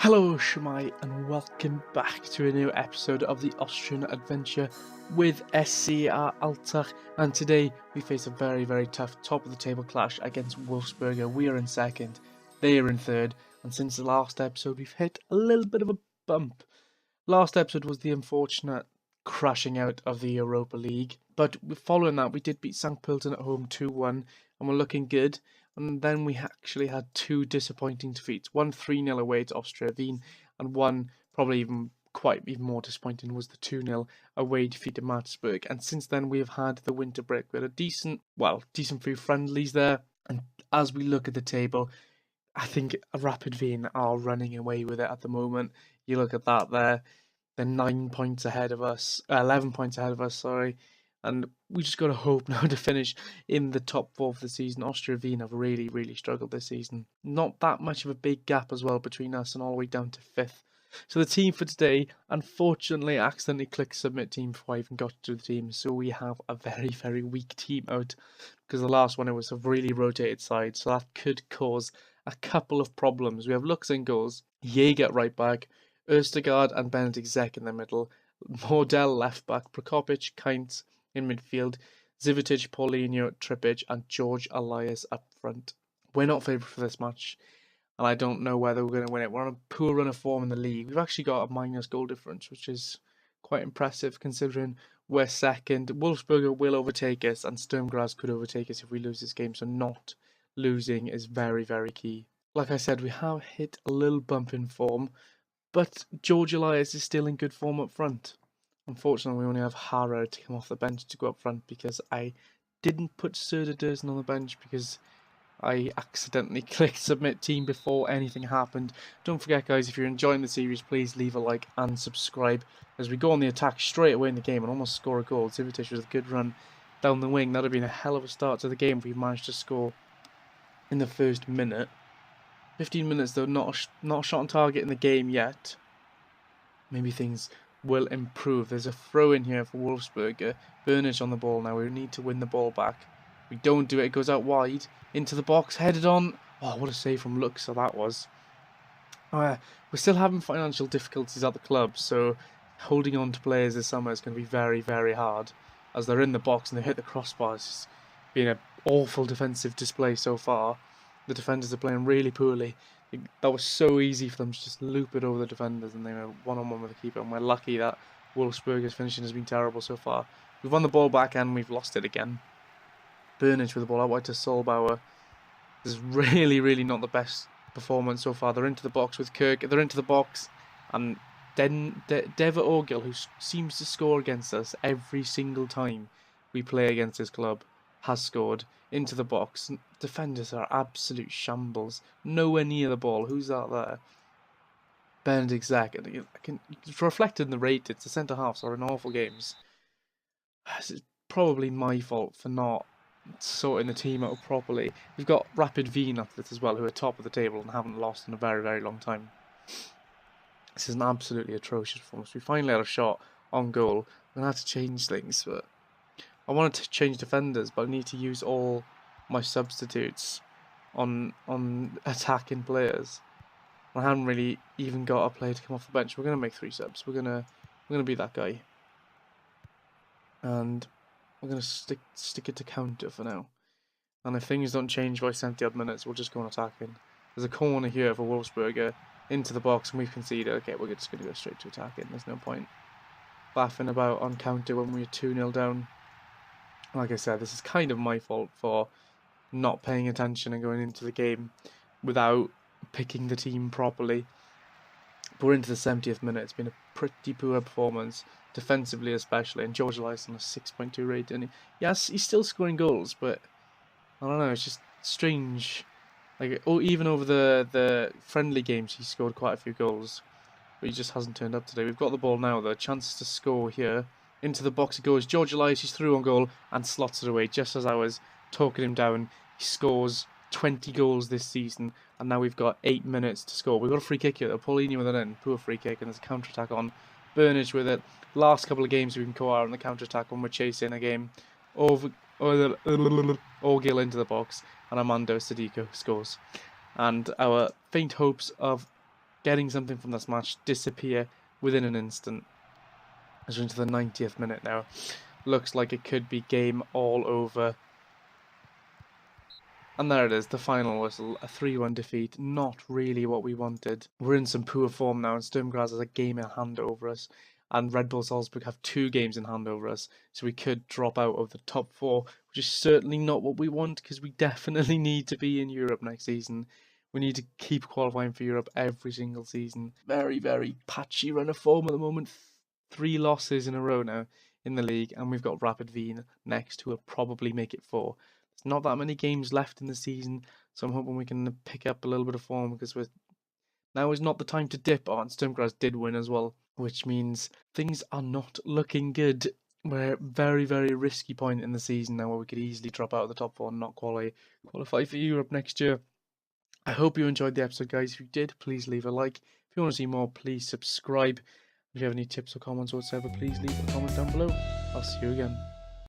Hello Shemai and welcome back to a new episode of the Austrian adventure with SCR Altach, and today we face a very tough top of the table clash against Wolfsberger. We are in second, they are in third, and since the last episode we've hit a little bit of a bump. Last episode was the unfortunate crashing out of the Europa League, but following that we did beat St. Pölten at home 2-1 and we're looking good. And then we actually had two disappointing defeats. One 3-0 away to Austria Wien, and one probably even more disappointing was the 2-0 away defeat to Magdeburg. And since then we have had the winter break. We had a decent few friendlies there. And as we look at the table, I think Rapid Wien are running away with it at the moment. You look at that there, they're 11 points ahead of us, sorry. And we just got to hope now to finish in the top four for the season. Austria Wien have really struggled this season. Not that much of a big gap as well between us and all the way down to 5th. So the team for today, unfortunately, I accidentally clicked submit team before I even got to the team. So we have a very weak team out because the last one it was a really rotated side. So that could cause a couple of problems. We have Lux in goals, Jäger at right back, Östergaard and Benedikt Zek in the middle, Mordell left back, Prokopic, Kainz in midfield, Zivitic, Paulinho, Trippic and George Elias up front. We're not favoured for this match, and I don't know whether we're going to win it. We're on a poor run of form in the league. We've actually got a minus goal difference, which is quite impressive considering we're second. Wolfsberger will overtake us, and Sturm Graz could overtake us if we lose this game, so not losing is very key. Like I said, we have hit a little bump in form, but George Elias is still in good form up front. Unfortunately, we only have Hara to come off the bench to go up front because I didn't put Söderdersen on the bench because I accidentally clicked submit team before anything happened. Don't forget, guys, if you're enjoying the series, please leave a like and subscribe as we go on the attack straight away in the game and almost score a goal. Zivitic was a good run down the wing. That would have been a hell of a start to the game if we managed to score in the first minute. 15 minutes though, not a shot on target in the game yet. Maybe things will improve. There's a throw in here for Wolfsberger. Burnage on the ball now. We need to win the ball back. We don't do it. It goes out wide into the box, headed on. Oh, what a save from Lux. So that was. We're still having financial difficulties at the club, so holding on to players this summer is going to be very hard as they're in the box and they hit the crossbar. It's just been an awful defensive display so far. The defenders are playing really poorly. That was so easy for them to just loop it over the defenders and they were one-on-one with the keeper, and we're lucky that Wolfsberger's finishing has been terrible so far. We've won the ball back and we've lost it again. Burnage with the ball out wide to Solbauer. This is really not the best performance so far. They're into the box with Kirk. They're into the box, and then Deva Orgil, who seems to score against us every single time we play against his club, has scored into the box. Defenders are absolute shambles. Nowhere near the ball. Who's that there? Benedikt Zek. It's reflected in the ratings. The centre halves are in awful games. It's probably my fault for not sorting the team out properly. We've got Rapid Wien up this as well, who are top of the table and haven't lost in a very long time. This is an absolutely atrocious performance. We finally had a shot on goal. We're going to have to change things, but I wanted to change defenders, but I need to use all my substitutes on attacking players. I haven't really even got a player to come off the bench. We're going to make 3 subs. We're going to be that guy, and we're going to stick it to counter for now. And if things don't change by 70 odd minutes, we'll just go on attacking. There's a corner here for Wolfsberger into the box, and we've conceded. Okay, we're just going to go straight to attacking. There's no point laughing about on counter when we're 2-0 down. Like I said, this is kind of my fault for not paying attention and going into the game without picking the team properly. But we're into the 70th minute. It's been a pretty poor performance, defensively especially, and George Elias on a 6.2 rating. Yes, he's still scoring goals, but I don't know, it's just strange. Like, even over the friendly games, he scored quite a few goals, but he just hasn't turned up today. We've got the ball now, though. Chances to score here. Into the box it goes. George Elias, he's through on goal and slots it away. Just as I was talking him down, he scores 20 goals this season, and now we've got 8 minutes to score. We've got a free kick here. Paulinho with it in. Poor free kick, and there's a counter-attack on. Burnage with it. Last couple of games we've been caught out on the counter-attack when we're chasing a game. Orgil into the box, and Armando Sadico scores. And our faint hopes of getting something from this match disappear within an instant. As we're into the 90th minute now. Looks like it could be game all over. And there it is, the final whistle, a 3-1 defeat, not really what we wanted. We're in some poor form now, and Sturm Graz has a game in hand over us, and Red Bull Salzburg have 2 games in hand over us, so we could drop out of the top 4, which is certainly not what we want, because we definitely need to be in Europe next season. We need to keep qualifying for Europe every single season. Very, very patchy run of form at the moment. 3 losses in a row now in the league, and we've got Rapid Wien next, who will probably make it 4. There's not that many games left in the season, so I'm hoping we can pick up a little bit of form, because now is not the time to dip. Oh, and Sturm Graz did win as well, which means things are not looking good. We're at a very, very risky point in the season now, where we could easily drop out of the top 4 and not qualify for Europe next year. I hope you enjoyed the episode, guys. If you did, please leave a like. If you want to see more, please subscribe. If you have any tips or comments or whatever, please leave a comment down below. I'll see you again.